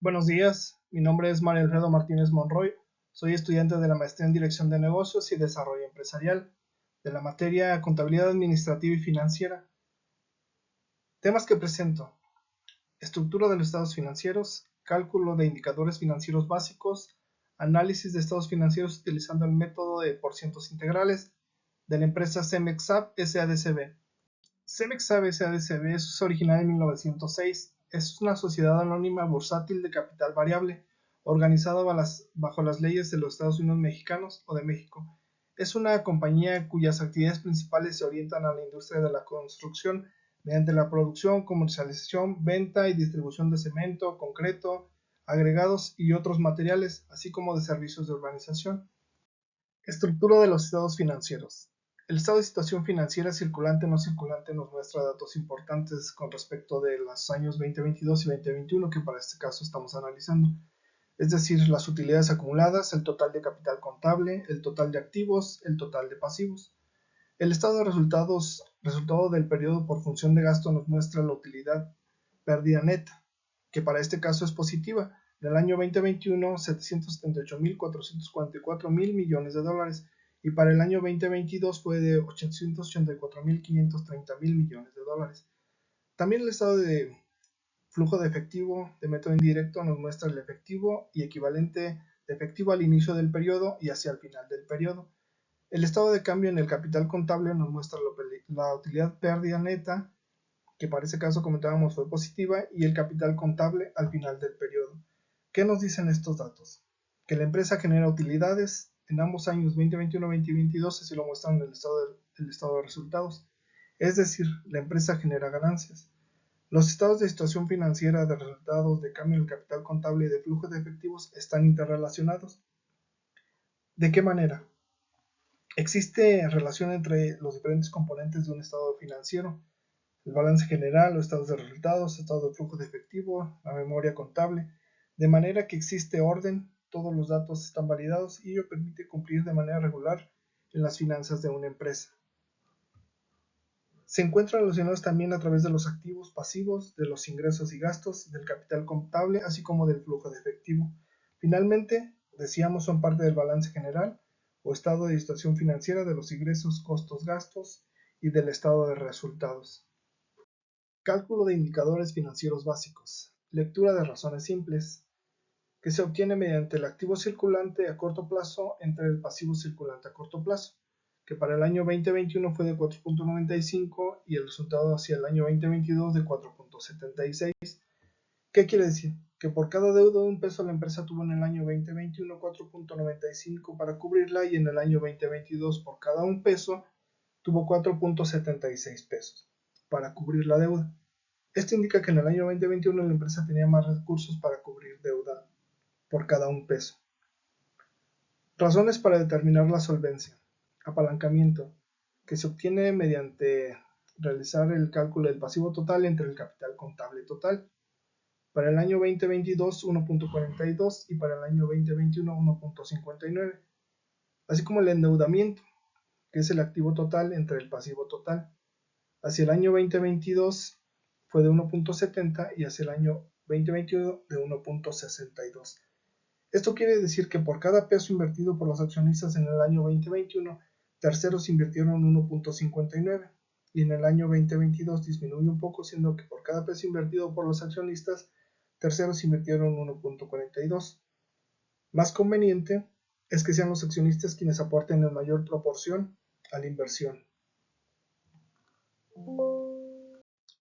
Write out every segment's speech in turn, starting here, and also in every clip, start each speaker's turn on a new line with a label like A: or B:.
A: Buenos días, mi nombre es Mario Alfredo Martínez Monroy, soy estudiante de la maestría en Dirección de Negocios y Desarrollo Empresarial, de la materia Contabilidad Administrativa y Financiera. Temas que presento: estructura de los estados financieros, cálculo de indicadores financieros básicos, análisis de estados financieros utilizando el método de porcientos integrales de la empresa Cemex SADCB. Cemex SADCB es original en 1906. Es una sociedad anónima bursátil de capital variable, organizada bajo las leyes de los Estados Unidos mexicanos o de México. Es una compañía cuyas actividades principales se orientan a la industria de la construcción mediante la producción, comercialización, venta y distribución de cemento, concreto, agregados y otros materiales, así como de servicios de urbanización. Estructura de los estados financieros. El estado de situación financiera circulante o no circulante nos muestra datos importantes con respecto de los años 2022 y 2021 que para este caso estamos analizando, es decir, las utilidades acumuladas, el total de capital contable, el total de activos, el total de pasivos. El estado de resultado del periodo por función de gasto nos muestra la utilidad pérdida neta, que para este caso es positiva. En el año 2021, 778.444 mil millones de dólares, y para el año 2022 fue de 884.530 mil millones de dólares. También el estado de flujo de efectivo de método indirecto nos muestra el efectivo y equivalente de efectivo al inicio del periodo y hacia el final del periodo. El estado de cambio en el capital contable nos muestra la utilidad pérdida neta, que para ese caso comentábamos fue positiva, y el capital contable al final del periodo. ¿Qué nos dicen estos datos? Que la empresa genera utilidades en ambos años 2021 y 2022, así lo muestran en el estado de resultados. Es decir, la empresa genera ganancias. Los estados de situación financiera, de resultados, de cambio en el capital contable y de flujo de efectivos están interrelacionados. ¿De qué manera? Existe relación entre los diferentes componentes de un estado financiero: el balance general, los estados de resultados, estado de flujo de efectivo, la memoria contable, de manera que existe orden, todos los datos están validados y ello permite cumplir de manera regular en las finanzas de una empresa. Se encuentran relacionados también a través de los activos pasivos, de los ingresos y gastos, del capital contable, así como del flujo de efectivo. Finalmente, decíamos, son parte del balance general o estado de situación financiera, de los ingresos, costos, gastos y del estado de resultados. Cálculo de indicadores financieros básicos. Lectura de razones simples, que se obtiene mediante el activo circulante a corto plazo entre el pasivo circulante a corto plazo, que para el año 2021 fue de 4.95 y el resultado hacia el año 2022 de 4.76. ¿Qué quiere decir? Que por cada deuda de un peso la empresa tuvo en el año 2021 4.95 para cubrirla, y en el año 2022 por cada un peso tuvo 4.76 pesos para cubrir la deuda. Esto indica que en el año 2021 la empresa tenía más recursos para cubrir deuda por cada un peso. Razones para determinar la solvencia. Apalancamiento, que se obtiene mediante realizar el cálculo del pasivo total entre el capital contable total. Para el año 2022 1.42 y para el año 2021 1.59. Así como el endeudamiento, que es el activo total entre el pasivo total. Hacia el año 2022 fue de 1.70 y hacia el año 2021 de 1.62. Esto quiere decir que por cada peso invertido por los accionistas en el año 2021, terceros invirtieron 1.59, y en el año 2022 disminuye un poco, siendo que por cada peso invertido por los accionistas, terceros invirtieron 1.42. Más conveniente es que sean los accionistas quienes aporten en mayor proporción a la inversión.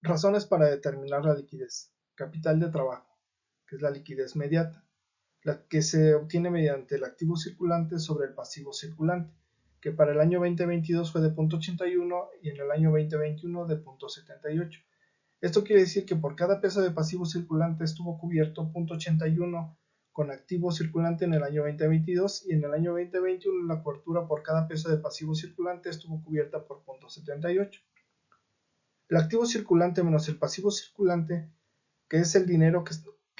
A: Razones para determinar la liquidez. Capital de trabajo, que es la liquidez mediata, la que se obtiene mediante el activo circulante sobre el pasivo circulante, que para el año 2022 fue de 0.81 y en el año 2021 de 0.78. Esto quiere decir que por cada peso de pasivo circulante estuvo cubierto 0.81 con activo circulante en el año 2022, y en el año 2021 la cobertura por cada peso de pasivo circulante estuvo cubierta por 0.78. El activo circulante menos el pasivo circulante, que es el dinero que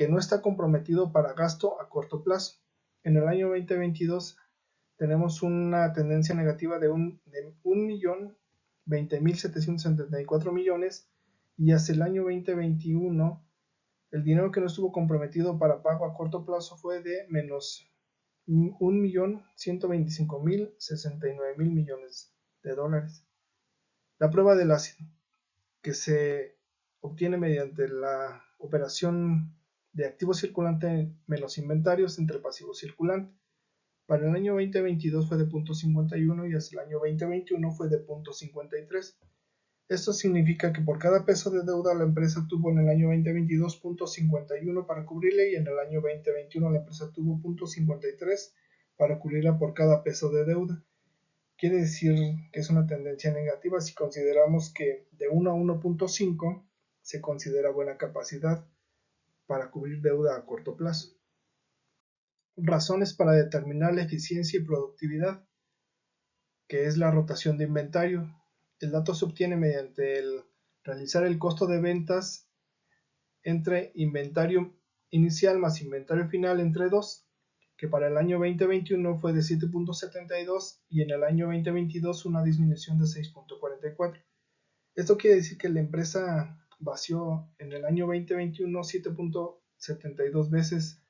A: no está comprometido para gasto a corto plazo. En el año 2022 tenemos una tendencia negativa de 1.020.774 millones, y hacia el año 2021 El dinero que no estuvo comprometido para pago a corto plazo fue de menos 1.125.069.000 millones de dólares. La prueba del ácido, que se obtiene mediante la operación de activo circulante menos inventarios entre pasivo circulante. Para el año 2022 fue de 0.51 y hacia el año 2021 fue de 0.53. Esto significa que por cada peso de deuda la empresa tuvo en el año 2022 0.51 para cubrirle y en el año 2021 la empresa tuvo 0.53 para cubrirla por cada peso de deuda. Quiere decir que es una tendencia negativa si consideramos que de 1 a 1.5 se considera buena capacidad para cubrir deuda a corto plazo. Razones para determinar la eficiencia y productividad, que es la rotación de inventario. El dato se obtiene mediante realizar el costo de ventas entre inventario inicial más inventario final entre 2, que para el año 2021 fue de 7.72 y en el año 2022 una disminución de 6.44. Esto quiere decir que la empresa vació en el año 2021 7.72 veces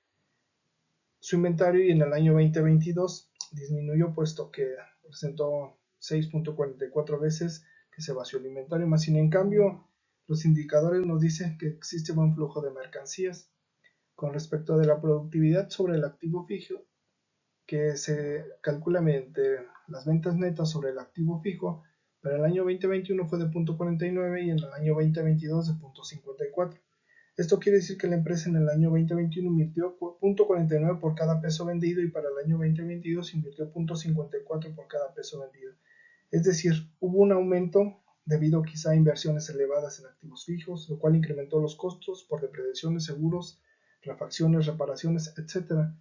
A: su inventario y en el año 2022 disminuyó puesto que presentó 6.44 veces que se vació el inventario, más sin en cambio los indicadores nos dicen que existe buen flujo de mercancías. Con respecto de la productividad sobre el activo fijo, que se calcula mediante las ventas netas sobre el activo fijo, para el año 2021 fue de 0.49 y en el año 2022 de 0.54. Esto quiere decir que la empresa en el año 2021 invirtió 0.49 por cada peso vendido y para el año 2022 invirtió 0.54 por cada peso vendido. Es decir, hubo un aumento debido quizá a inversiones elevadas en activos fijos, lo cual incrementó los costos por depreciaciones, seguros, refacciones, reparaciones, etc.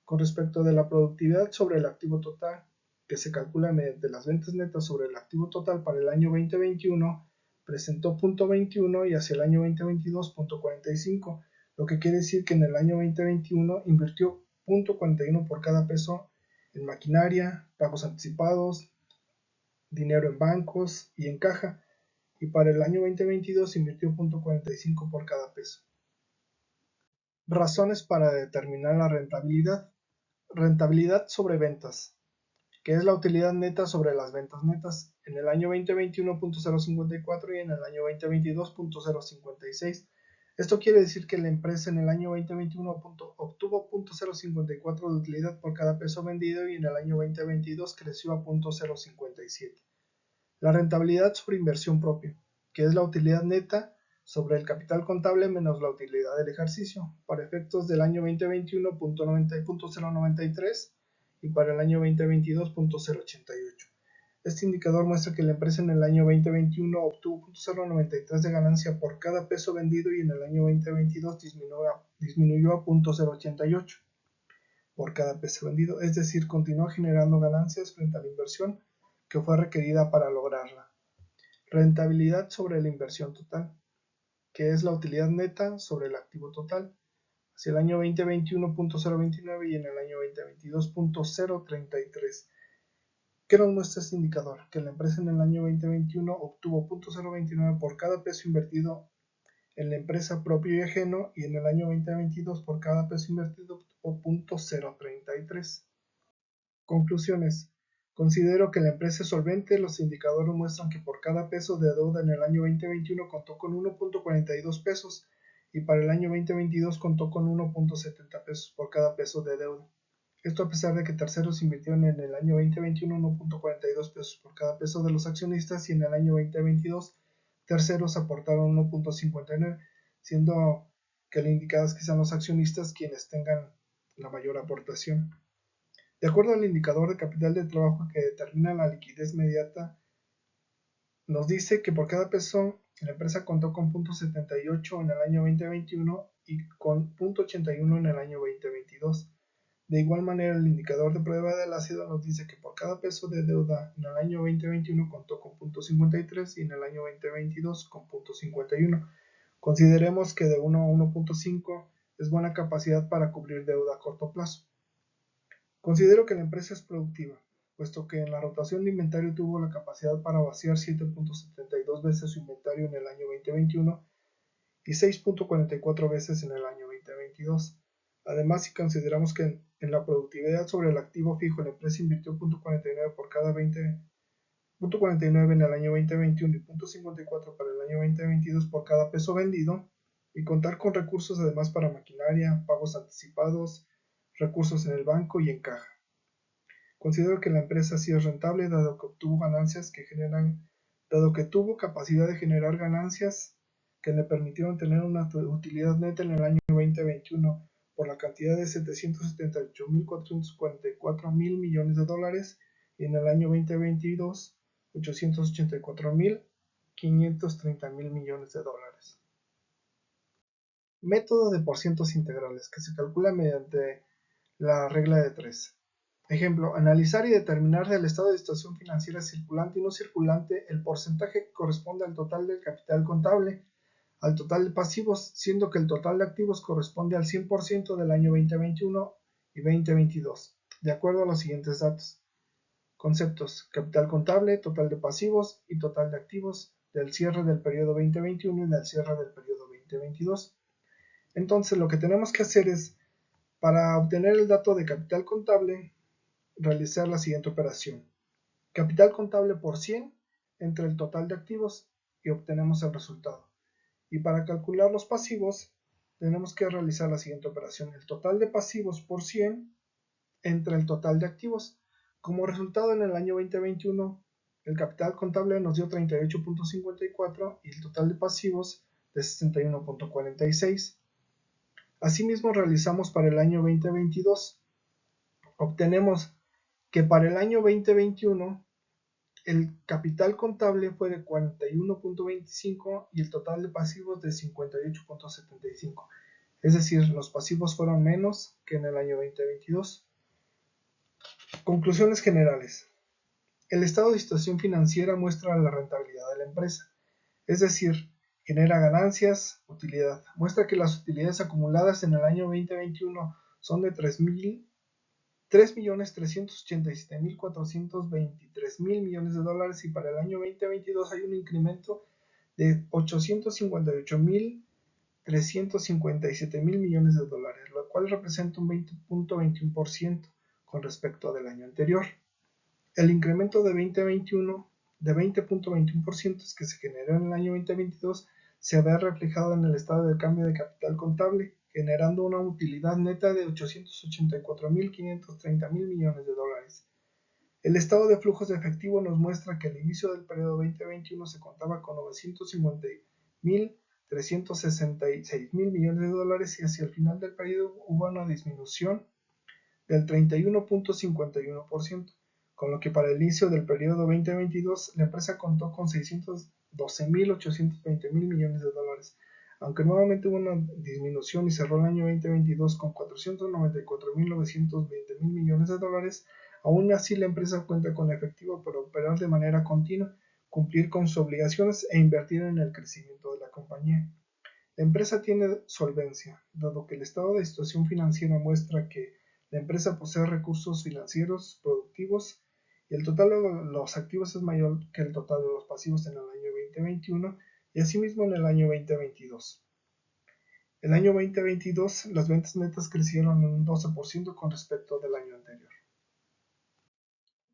A: Con respecto de la productividad sobre el activo total, que se calcula mediante las ventas netas sobre el activo total para el año 2021, presentó 0.21 y hacia el año 2022 0.45, lo que quiere decir que en el año 2021 invirtió 0.41 por cada peso en maquinaria, pagos anticipados, dinero en bancos y en caja, y para el año 2022 invirtió 0.45 por cada peso. Razones para determinar la rentabilidad. Rentabilidad sobre ventas, que es la utilidad neta sobre las ventas netas. En el año 2021 0.054 y en el año 2022 0.056. Esto quiere decir que la empresa en el año 2021 obtuvo 0.054 de utilidad por cada peso vendido y en el año 2022 creció a 0.057. La rentabilidad sobre inversión propia, que es la utilidad neta sobre el capital contable menos la utilidad del ejercicio, para efectos del año 2021 0.093 y para el año 2022 0.088. Este indicador muestra que la empresa en el año 2021 obtuvo 0.093 de ganancia por cada peso vendido y en el año 2022 disminuyó a 0.088 por cada peso vendido, es decir, continuó generando ganancias frente a la inversión que fue requerida para lograrla. Rentabilidad sobre la inversión total, que es la utilidad neta sobre el activo total. Hacia el año 2021 0.029 y en el año 2022 0.033. ¿Qué nos muestra este indicador? Que la empresa en el año 2021 obtuvo 0.029 por cada peso invertido en la empresa propio y ajeno y en el año 2022 por cada peso invertido obtuvo 0.033. Conclusiones. Considero que la empresa es solvente. Los indicadores muestran que por cada peso de deuda en el año 2021 contó con 1.42 pesos y para el año 2022 contó con 1.70 pesos por cada peso de deuda. Esto a pesar de que terceros invirtieron en el año 2021 1.42 pesos por cada peso de los accionistas y en el año 2022 terceros aportaron 1.59, siendo que lo indicado es que sean los accionistas quienes tengan la mayor aportación. De acuerdo al indicador de capital de trabajo que determina la liquidez inmediata, nos dice que por cada peso la empresa contó con 0.78 en el año 2021 y con 0.81 en el año 2022. De igual manera, el indicador de prueba del ácido nos dice que por cada peso de deuda en el año 2021 contó con 0.53 y en el año 2022 con 0.51. Consideremos que de 1 a 1.5 es buena capacidad para cubrir deuda a corto plazo. Considero que la empresa es productiva, puesto que en la rotación de inventario tuvo la capacidad para vaciar 7.72 veces su inventario en el año 2021 y 6.44 veces en el año 2022. Además, si consideramos que en la productividad sobre el activo fijo la empresa invirtió 0.49 por cada 0.49 en el año 2021 y 0.54 para el año 2022 por cada peso vendido, y contar con recursos además para maquinaria, pagos anticipados, recursos en el banco y en caja. Considero que la empresa sí es rentable dado que tuvo capacidad de generar ganancias que le permitieron tener una utilidad neta en el año 2021 por la cantidad de 778.444 mil millones de dólares y en el año 2022 884.530 mil millones de dólares. Método de porcientos integrales que se calcula mediante la regla de 3. Ejemplo, analizar y determinar del estado de situación financiera circulante y no circulante el porcentaje que corresponde al total del capital contable, al total de pasivos, siendo que el total de activos corresponde al 100% del año 2021 y 2022, de acuerdo a los siguientes datos. Conceptos: capital contable, total de pasivos y total de activos del cierre del periodo 2021 y del cierre del periodo 2022. Entonces, lo que tenemos que hacer es, para obtener el dato de capital contable, realizar la siguiente operación. Capital contable por 100 entre el total de activos y obtenemos el resultado. Y para calcular los pasivos, tenemos que realizar la siguiente operación. El total de pasivos por 100 entre el total de activos. Como resultado, en el año 2021, el capital contable nos dio 38.54 y el total de pasivos de 61.46. Asimismo, realizamos para el año 2022. Obtenemos que para el año 2021 el capital contable fue de 41.25 y el total de pasivos de 58.75. Es decir, los pasivos fueron menos que en el año 2022. Conclusiones generales. El estado de situación financiera muestra la rentabilidad de la empresa, es decir, genera ganancias, utilidad. Muestra que las utilidades acumuladas en el año 2021 son de 3.387.423 mil millones de dólares y para el año 2022 hay un incremento de 858.357 mil millones de dólares, lo cual representa un 20.21% con respecto del año anterior. El incremento de 20.21% que se generó en el año 2022 se ve reflejado en el estado de cambio de capital contable, generando una utilidad neta de 884.530 mil millones de dólares. El estado de flujos de efectivo nos muestra que al inicio del periodo 2021 se contaba con 950.366 mil millones de dólares y hacia el final del periodo hubo una disminución del 31.51%, con lo que para el inicio del periodo 2022 la empresa contó con 612.820 mil millones de dólares, aunque nuevamente hubo una disminución y cerró el año 2022 con 494.920 mil millones de dólares. Aún así, la empresa cuenta con efectivo para operar de manera continua, cumplir con sus obligaciones e invertir en el crecimiento de la compañía. La empresa tiene solvencia, dado que el estado de situación financiera muestra que la empresa posee recursos financieros productivos y el total de los activos es mayor que el total de los pasivos en el año 2021 y asimismo en el año 2022. El año 2022 las ventas netas crecieron en un 12% con respecto del año anterior.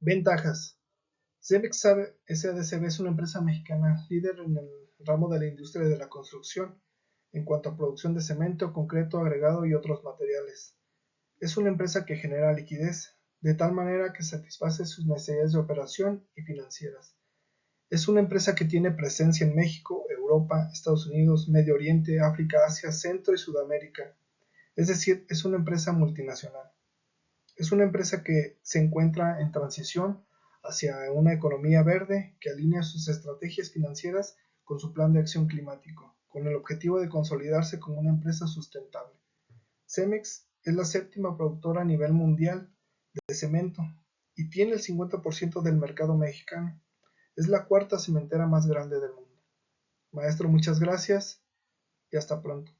A: Ventajas. Cemex SADCB es una empresa mexicana líder en el ramo de la industria de la construcción en cuanto a producción de cemento, concreto agregado y otros materiales. Es una empresa que genera liquidez, de tal manera que satisface sus necesidades de operación y financieras. Es una empresa que tiene presencia en México, Europa, Estados Unidos, Medio Oriente, África, Asia, Centro y Sudamérica. Es decir, es una empresa multinacional. Es una empresa que se encuentra en transición hacia una economía verde que alinea sus estrategias financieras con su plan de acción climático, con el objetivo de consolidarse como una empresa sustentable. Cemex es la séptima productora a nivel mundial de cemento y tiene el 50% del mercado mexicano. Es la cuarta cementera más grande del mundo. Maestro, muchas gracias y hasta pronto.